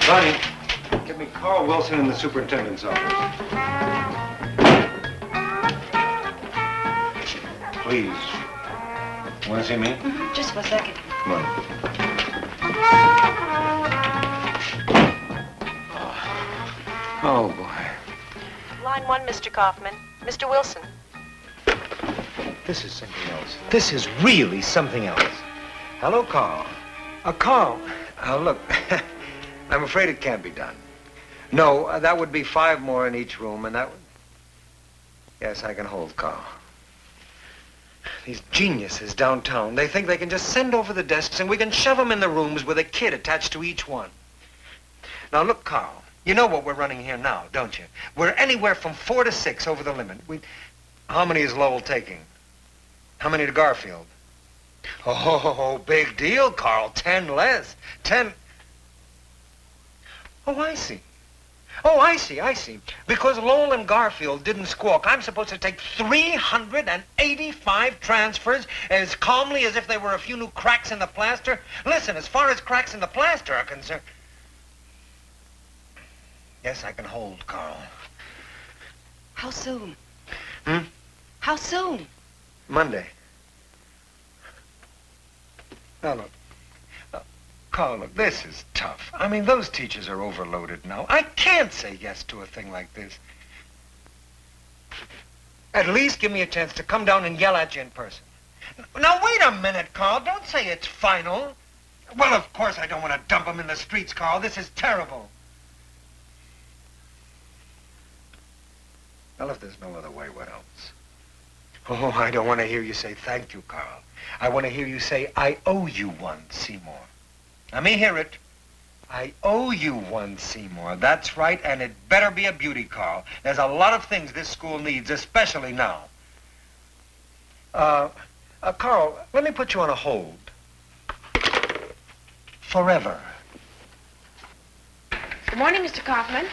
Sonny, get me Carl Wilson in the superintendent's office. Please. Want to see me? Just for a second. Come on. Oh, boy. Line 1, Mr. Kaufman. Mr. Wilson. This is something else. This is really something else. Hello, Carl. Carl. Look, I'm afraid it can't be done. No, that would be 5 more in each room, and that would... Yes, I can hold Carl. These geniuses downtown, they think they can just send over the desks and we can shove them in the rooms with a kid attached to each one. Now, look, Carl, you know what we're running here now, don't you? We're anywhere from 4 to 6 over the limit. How many is Lowell taking? How many to Garfield? Oh, big deal, Carl. 10 less. 10... Oh, I see. Oh, I see. Because Lowell and Garfield didn't squawk, I'm supposed to take 385 transfers as calmly as if they were a few new cracks in the plaster? Listen, as far as cracks in the plaster are concerned... Yes, I can hold, Carl. How soon? Hmm? How soon? Monday. Now, look. Carl, look, this is tough. I mean, those teachers are overloaded now. I can't say yes to a thing like this. At least give me a chance to come down and yell at you in person. Now, wait a minute, Carl. Don't say it's final. Well, of course I don't want to dump them in the streets, Carl. This is terrible. Well, if there's no other way, what else? Oh, I don't want to hear you say thank you, Carl. I want to hear you say, I owe you one, Seymour. Let me hear it. I owe you one, Seymour. That's right, and it better be a beauty, Carl. There's a lot of things this school needs, especially now. Carl, let me put you on a hold. Forever. Good morning, Mr. Kaufman.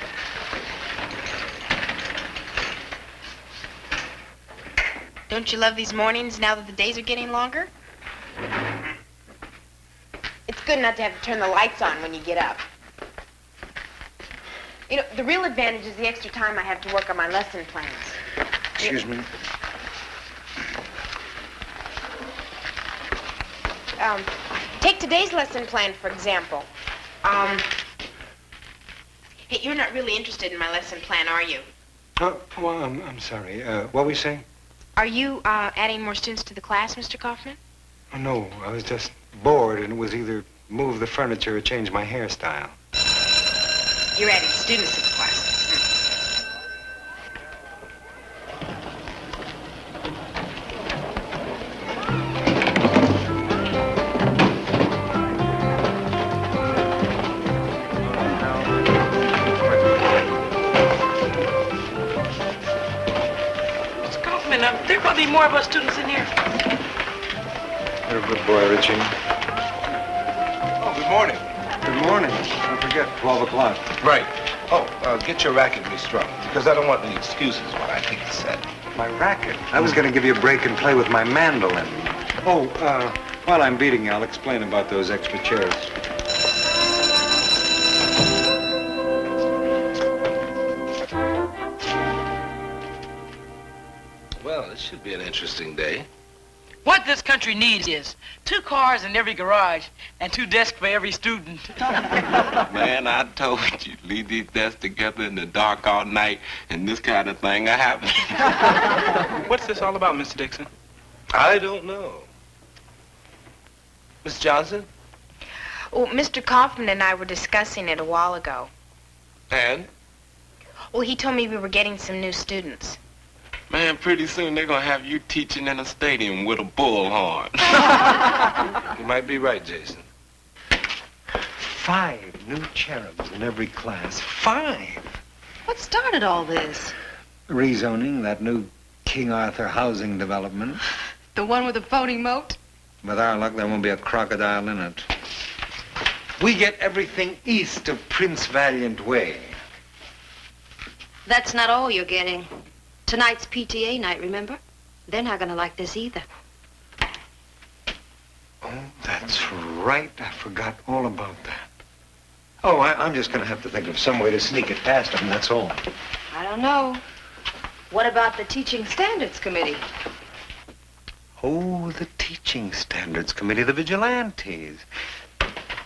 Don't you love these mornings now that the days are getting longer? It's good not to have to turn the lights on when you get up. You know, the real advantage is the extra time I have to work on my lesson plans. Excuse me. Take today's lesson plan, for example. Hey, you're not really interested in my lesson plan, are you? Oh, well, I'm sorry. What were you saying? Are you adding more students to the class, Mr. Kaufman? Oh, no, I was just bored, and it was either move the furniture or change my hairstyle. You're adding students to the class. Mr. Kaufman, there ought to be more of us students in here. You're a good boy, Richie. Oh, good morning. Good morning. Don't forget, 12 o'clock. Right. Oh, get your racket restrung, because I don't want any excuses when I think it's said. My racket. I was going to give you a break and play with my mandolin. Oh, while I'm beating you, I'll explain about those extra chairs. Well, this should be an interesting day. What this country needs is 2 cars in every garage and 2 desks for every student. Man, I told you, leave these desks together in the dark all night, and this kind of thing will happen. What's this all about, Mr. Dixon? I don't know. Miss Johnson? Well, Mr. Kaufman and I were discussing it a while ago. And? Well, he told me we were getting some new students. Man, pretty soon they're gonna have you teaching in a stadium with a bullhorn. You might be right, Jason. 5 new cherubs in every class. 5! What started all this? Rezoning that new King Arthur housing development. The one with the floating moat? With our luck, there won't be a crocodile in it. We get everything east of Prince Valiant Way. That's not all you're getting. Tonight's PTA night, remember? They're not gonna like this either. Oh, that's right. I forgot all about that. Oh, I'm just going to have to think of some way to sneak it past them, that's all. I don't know. What about the Teaching Standards Committee? Oh, the Teaching Standards Committee, the vigilantes.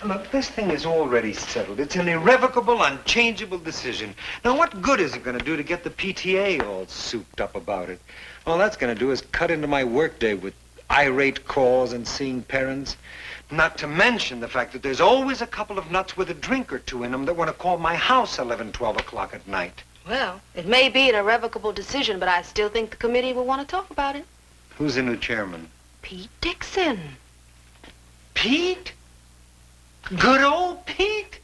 Look, this thing is already settled. It's an irrevocable, unchangeable decision. Now, what good is it going to do to get the PTA all souped up about it? All that's going to do is cut into my workday with irate calls and seeing parents. Not to mention the fact that there's always a couple of nuts with a drink or two in them that want to call my house 11, 12 o'clock at night. Well, it may be an irrevocable decision, but I still think the committee will want to talk about it. Who's the new chairman? Pete Dixon. Pete? Good old Pete?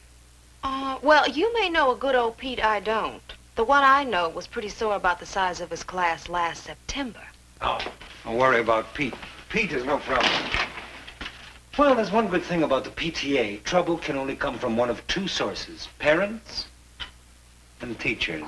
Well, you may know a good old Pete I don't. The one I know was pretty sore about the size of his class last September. Oh, don't worry about Pete. Pete is no problem. Well, there's one good thing about the PTA. Trouble can only come from one of 2 sources. Parents and teachers.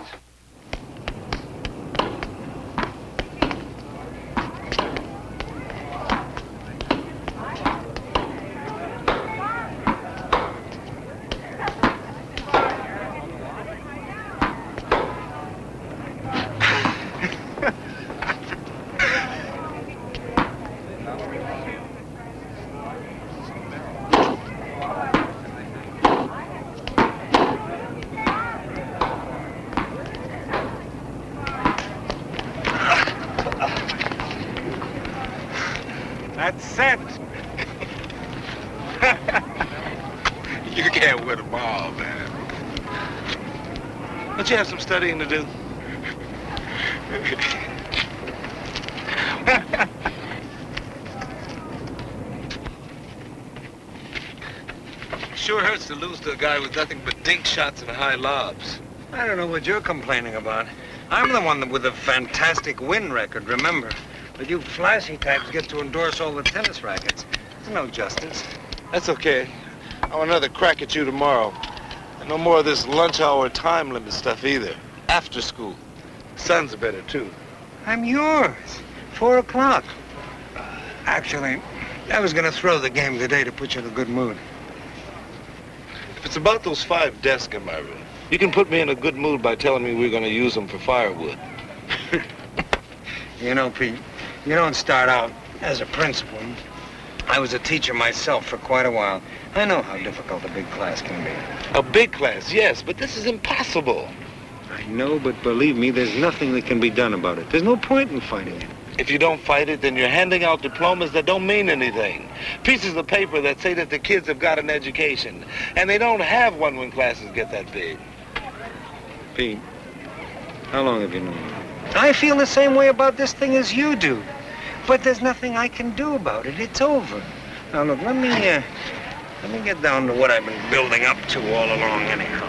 That's set. You can't win them all, man. Don't you have some studying to do? Sure hurts to lose to a guy with nothing but dink shots and high lobs. I don't know what you're complaining about. I'm the one with a fantastic win record, remember? But you flashy types get to endorse all the tennis rackets. There's no justice. That's okay. I want another crack at you tomorrow. And no more of this lunch hour time limit stuff either. After school. Sun's better, too. I'm yours. 4 o'clock. Actually, I was going to throw the game today to put you in a good mood. If it's about those 5 desks in my room, you can put me in a good mood by telling me we're going to use them for firewood. You know, Pete, you don't start out as a principal. I was a teacher myself for quite a while. I know how difficult a big class can be. A big class, yes, but this is impossible. I know, but believe me, there's nothing that can be done about it. There's no point in fighting it. If you don't fight it, then you're handing out diplomas that don't mean anything. Pieces of paper that say that the kids have got an education. And they don't have one when classes get that big. Pete, how long have you known me? I feel the same way about this thing as you do. But there's nothing I can do about it. It's over. Now, look, let me get down to what I've been building up to all along anyhow.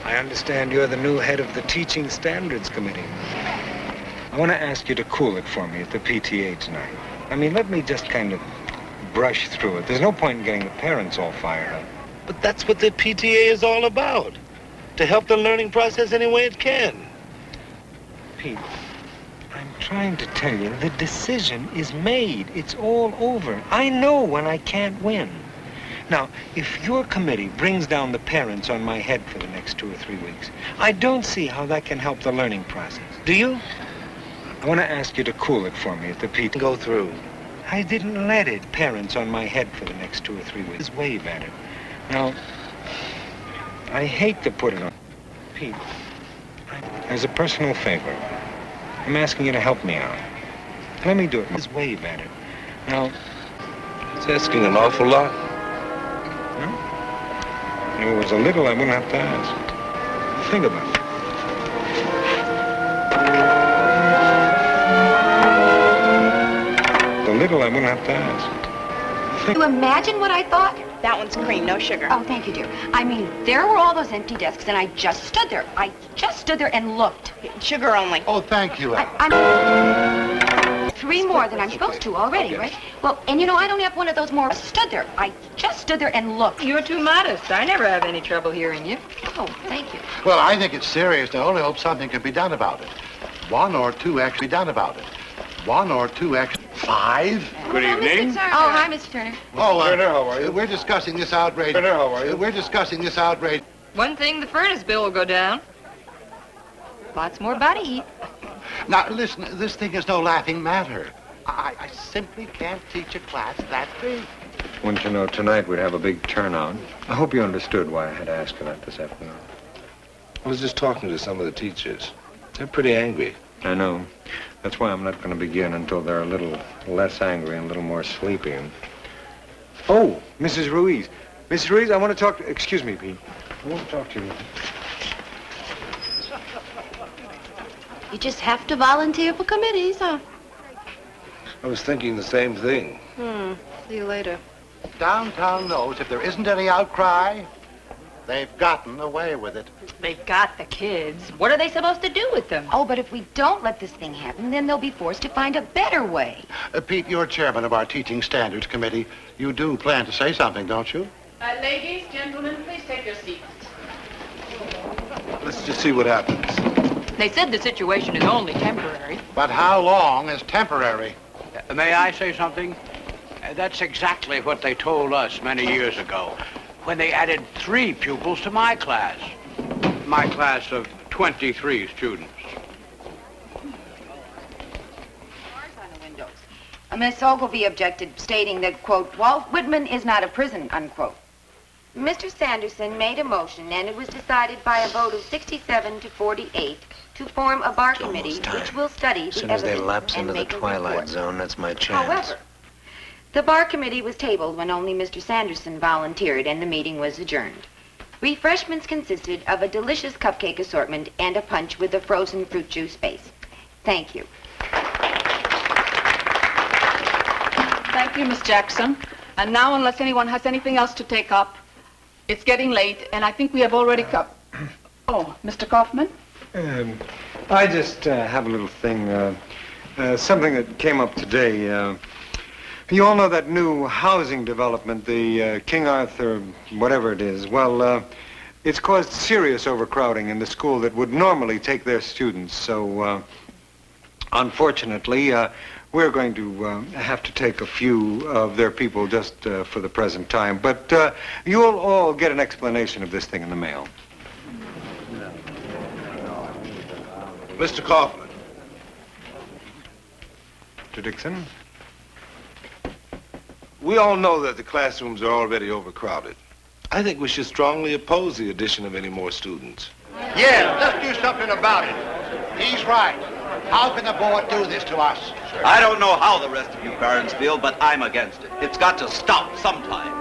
I understand you're the new head of the Teaching Standards Committee. I want to ask you to cool it for me at the PTA tonight. I mean, let me just kind of brush through it. There's no point in getting the parents all fired up. But that's what the PTA is all about. To help the learning process any way it can. Pete, trying to tell you, the decision is made. It's all over. I know when I can't win. Now, if your committee brings down the parents on my head for the next 2 or 3 weeks, I don't see how that can help the learning process. Do you? I want to ask you to cool it for me at the Pete. Go through. I didn't let it parents on my head for the next 2 or 3 weeks. Just wave at it. Now, I hate to put it on. Pete, as a personal favor, I'm asking you to help me out. Let me do it. Just wave at it. Now, It's asking an awful lot. if it was a little, I wouldn't have to ask. Think about it. A little, I wouldn't have to ask. You imagine what I thought? That one's cream, no sugar. Oh, thank you, dear. I mean, there were all those empty desks, and I just stood there. I just stood there and looked. Sugar only. Oh, thank you, Al. I'm 3 more than I'm supposed to already, right? Well, and you know, I don't have one of those more. I stood there. I just stood there and looked. You're too modest. I never have any trouble hearing you. Oh, thank you. Well, I think it's serious. I only hope something can be done about it. 1 or 2 actually done about it. 1 or 2 actually. 5? Good evening. Oh, hi, Mr. Turner. Oh, Turner, how are you? We're discussing this outrage. Turner, how are you? We're discussing this outrage. One thing, the furnace bill will go down. Lots more body heat. Now, listen, this thing is no laughing matter. I simply can't teach a class that big. Want you to know, tonight we'd have a big turnout. I hope you understood why I had to ask for that this afternoon. I was just talking to some of the teachers. They're pretty angry. I know. That's why I'm not going to begin until they're a little less angry and a little more sleepy. Oh, Mrs. Ruiz. Mrs. Ruiz, I want to talk to... Excuse me, Pete. I want to talk to you. You just have to volunteer for committees, huh? I was thinking the same thing. See you later. Downtown knows if there isn't any outcry, they've gotten away with it. They've got the kids. What are they supposed to do with them? Oh, but if we don't let this thing happen, then they'll be forced to find a better way. Pete, you're chairman of our Teaching Standards Committee. You do plan to say something, don't you? Ladies, gentlemen, please take your seats. Let's just see what happens. They said the situation is only temporary. But how long is temporary? May I say something? That's exactly what they told us many years ago when they added 3 pupils to my class of 23 students. Miss Ogilvy objected, stating that, quote, Walt Whitman is not a prison, unquote. Mr. Sanderson made a motion, and it was decided by a vote of 67 to 48 to form a bar committee which will study the evidence and make a report. Zone, that's my chance. However, the bar committee was tabled when only Mr. Sanderson volunteered, and the meeting was adjourned. Refreshments consisted of a delicious cupcake assortment and a punch with a frozen fruit juice base. Thank you. Thank you, Miss Jackson. And now, unless anyone has anything else to take up, it's getting late, and I think we have already come. Oh, Mr. Kaufman? I just have a little thing, something that came up today. You all know that new housing development, the King Arthur, whatever it is. Well, it's caused serious overcrowding in the school that would normally take their students. So, unfortunately, we're going to have to take a few of their people just for the present time. But you'll all get an explanation of this thing in the mail. Mr. Kaufman. Mr. Dixon? We all know that the classrooms are already overcrowded. I think we should strongly oppose the addition of any more students. Yeah, let's do something about it. He's right. How can the board do this to us? I don't know how the rest of you parents feel, but I'm against it. It's got to stop sometime.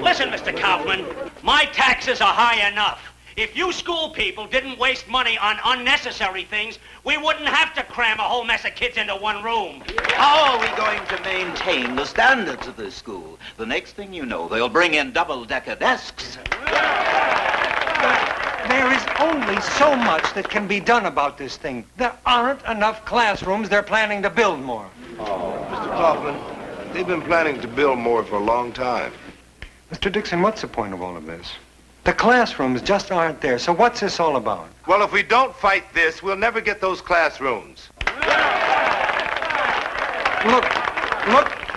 Listen, Mr. Kaufman, my taxes are high enough. If you school people didn't waste money on unnecessary things, we wouldn't have to cram a whole mess of kids into one room. How are we going to maintain the standards of this school? The next thing you know, they'll bring in double-decker desks. There is only so much that can be done about this thing. There aren't enough classrooms. They're planning to build more. Oh, Mr. Kaufman, they've been planning to build more for a long time. Mr. Dixon, what's the point of all of this? The classrooms just aren't there, so what's this all about? Well, if we don't fight this, we'll never get those classrooms. Look,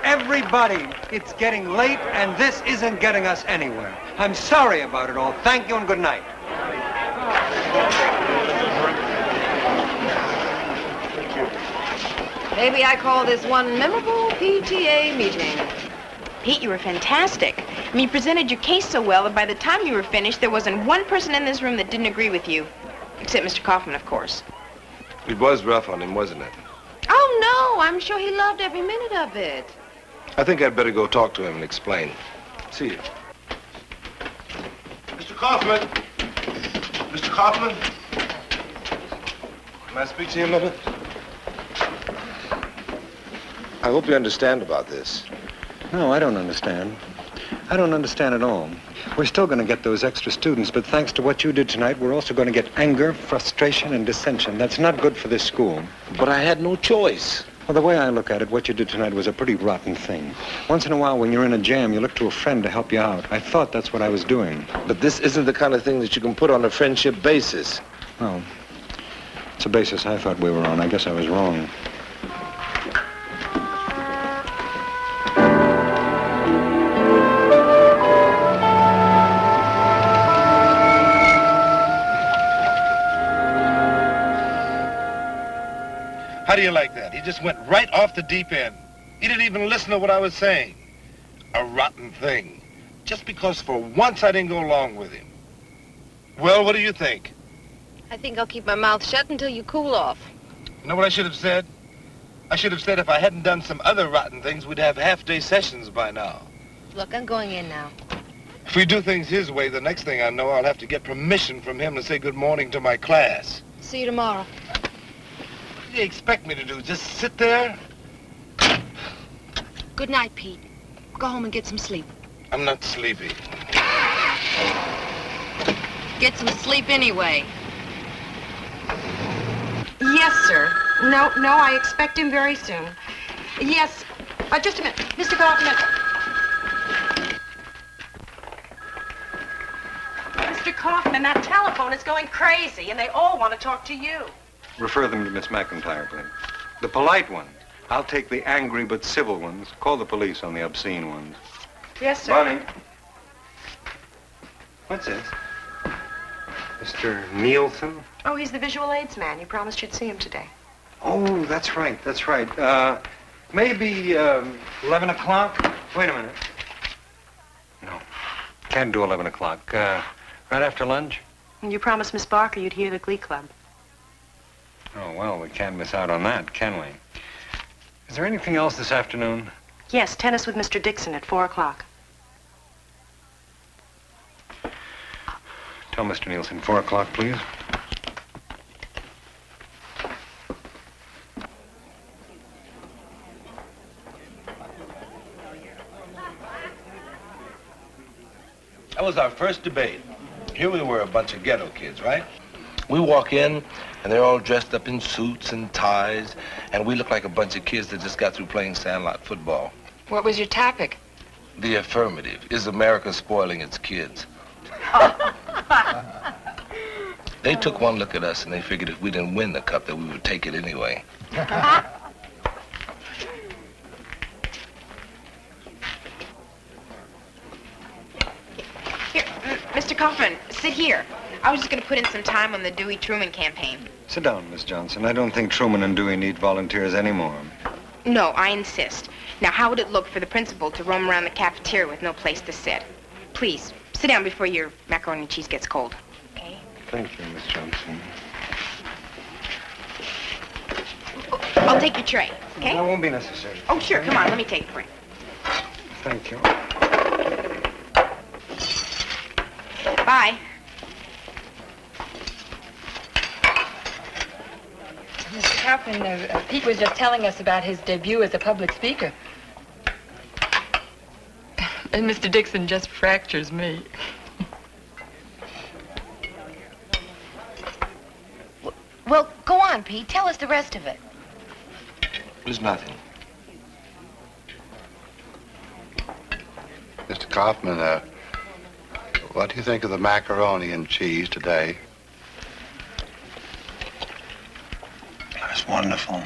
everybody, it's getting late and this isn't getting us anywhere. I'm sorry about it all. Thank you and good night. Maybe I call this one memorable PTA meeting. Pete, you were fantastic. I mean, you presented your case so well that by the time you were finished, there wasn't one person in this room that didn't agree with you. Except Mr. Kaufman, of course. It was rough on him, wasn't it? Oh, no, I'm sure he loved every minute of it. I think I'd better go talk to him and explain. See you. Mr. Kaufman! Mr. Kaufman! Can I speak to you a minute? I hope you understand about this. No, I don't understand. I don't understand at all. We're still going to get those extra students, but thanks to what you did tonight, we're also going to get anger, frustration, and dissension. That's not good for this school. But I had no choice. Well, the way I look at it, what you did tonight was a pretty rotten thing. Once in a while, when you're in a jam, you look to a friend to help you out. I thought that's what I was doing. But this isn't the kind of thing that you can put on a friendship basis. Well, it's a basis I thought we were on. I guess I was wrong. How do you like that? He just went right off the deep end. He didn't even listen to what I was saying. A rotten thing. Just because for once I didn't go along with him. Well, what do you think? I think I'll keep my mouth shut until you cool off. You know what I should have said? I should have said if I hadn't done some other rotten things, we'd have half-day sessions by now. Look, I'm going in now. If we do things his way, the next thing I know, I'll have to get permission from him to say good morning to my class. See you tomorrow. What do you expect me to do? Just sit there? Good night, Pete. Go home and get some sleep. I'm not sleepy. Get some sleep anyway. Yes, sir. No, I expect him very soon. Yes. Just a minute. Mr. Kaufman. Mr. Kaufman, that telephone is going crazy, and they all want to talk to you. Refer them to Miss McIntyre, please. The polite ones. I'll take the angry but civil ones. Call the police on the obscene ones. Yes, sir. Bonnie. What's this? Mr. Nielsen? Oh, he's the visual aids man. You promised you'd see him today. Oh, that's right, that's right. Maybe 11 o'clock? Wait a minute. No, can't do 11 o'clock. Right after lunch? And you promised Miss Barker you'd hear the Glee Club. Oh, well, we can't miss out on that, can we? Is there anything else this afternoon? Yes, tennis with Mr. Dixon at 4 o'clock. Tell Mr. Nielsen, 4 o'clock, please. That was our first debate. Here we were, a bunch of ghetto kids, right? We walk in, and they're all dressed up in suits and ties, and we look like a bunch of kids that just got through playing sandlot football. What was your topic? The affirmative. Is America spoiling its kids? They took one look at us, and they figured if we didn't win the cup, that we would take it anyway. Here, Mr. Kaufman, sit here. I was just going to put in some time on the Dewey Truman campaign. Sit down, Miss Johnson. I don't think Truman and Dewey need volunteers anymore. No, I insist. Now, how would it look for the principal to roam around the cafeteria with no place to sit? Please, sit down before your macaroni and cheese gets cold. Okay? Thank you, Miss Johnson. I'll take your tray, okay? That won't be necessary. Oh, sure. Come on, let me take it for you. Thank you. Bye. Mr. Kaufman, Pete was just telling us about his debut as a public speaker. And Mr. Dixon just fractures me. Well, go on, Pete. Tell us the rest of it. There's nothing. Mr. Mr. Kaufman, what do you think of the macaroni and cheese today? That's wonderful.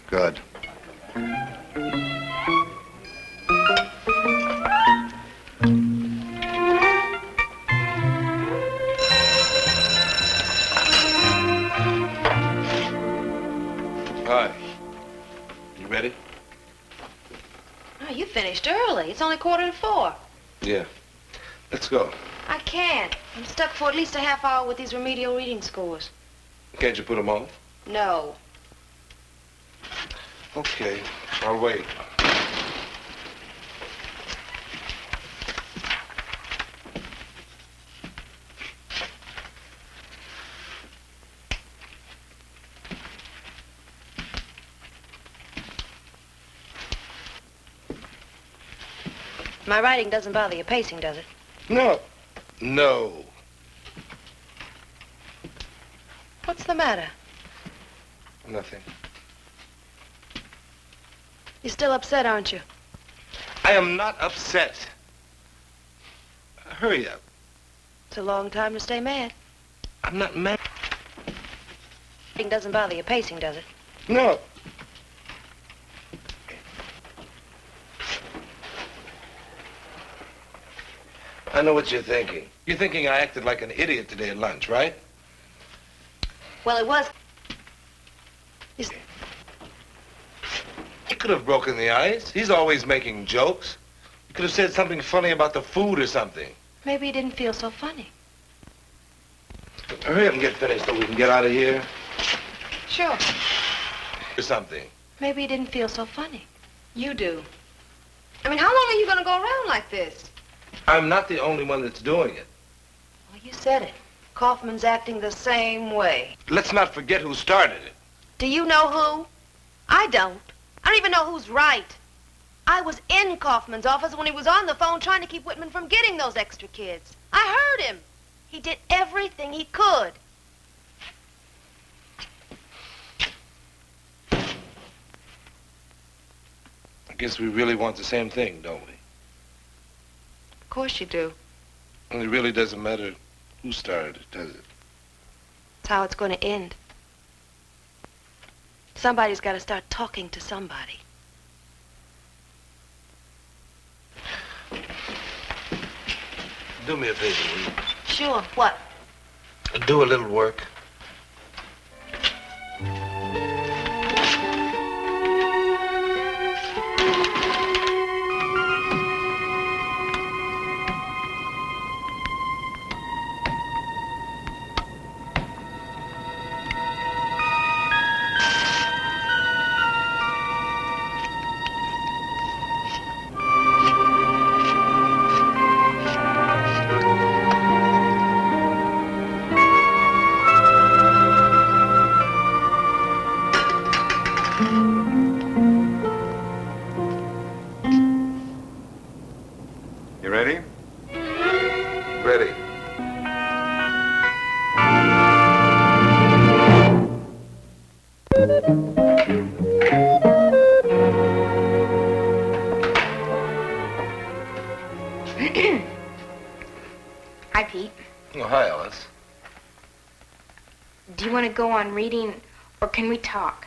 Good. Hi. You ready? Oh, you finished early. It's only 3:45. Yeah. Let's go. I can't. I'm stuck for at least a half hour with these remedial reading scores. Can't you put them off? No. Okay. I'll wait. My writing doesn't bother your pacing, does it? No. No. What's the matter? Nothing. You're still upset, aren't you? I am not upset. Hurry up. It's a long time to stay mad. I'm not mad. Writing doesn't bother your pacing, does it? No. I know what you're thinking. You're thinking I acted like an idiot today at lunch, right? Well, it was. He could have broken the ice. He's always making jokes. You could have said something funny about the food or something. Maybe he didn't feel so funny. Hurry up and get finished so we can get out of here. Sure. Or something. Maybe he didn't feel so funny. You do. I mean, how long are you going to go around like this? I'm not the only one that's doing it. Well, you said it. Kaufman's acting the same way. Let's not forget who started it. Do you know who? I don't. I don't even know who's right. I was in Kaufman's office when he was on the phone trying to keep Whitman from getting those extra kids. I heard him. He did everything he could. I guess we really want the same thing, don't we? Of course you do. And it really doesn't matter who started it, does it? It's how it's going to end. Somebody's got to start talking to somebody. Do me a favor, will you? Sure. What? Do a little work. You ready? Ready. Hi, Pete. Oh, hi, Alice. Do you want to go on reading, or can we talk?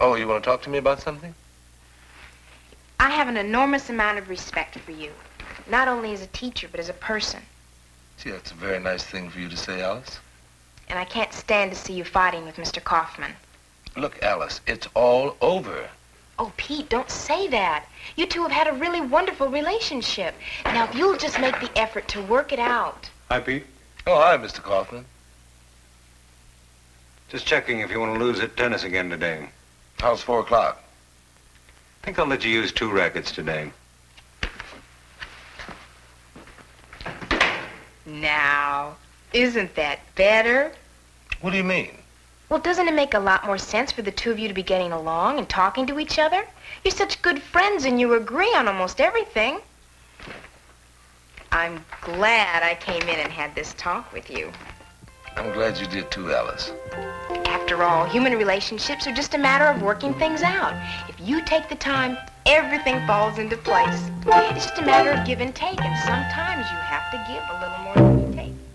Oh, you want to talk to me about something? I have an enormous amount of respect for you, not only as a teacher, but as a person. Gee, that's a very nice thing for you to say, Alice. And I can't stand to see you fighting with Mr. Kaufman. Look, Alice, it's all over. Oh, Pete, don't say that. You two have had a really wonderful relationship. Now, if you'll just make the effort to work it out. Hi, Pete. Oh, hi, Mr. Kaufman. Just checking if you want to lose at tennis again today. How's 4 o'clock? I think I'll let you use 2 rackets today. Now, isn't that better? What do you mean? Well, doesn't it make a lot more sense for the two of you to be getting along and talking to each other? You're such good friends and you agree on almost everything. I'm glad I came in and had this talk with you. I'm glad you did too, Alice. After all, human relationships are just a matter of working things out. If you take the time everything falls into place. It's just a matter of give and take, and sometimes you have to give a little more than you take.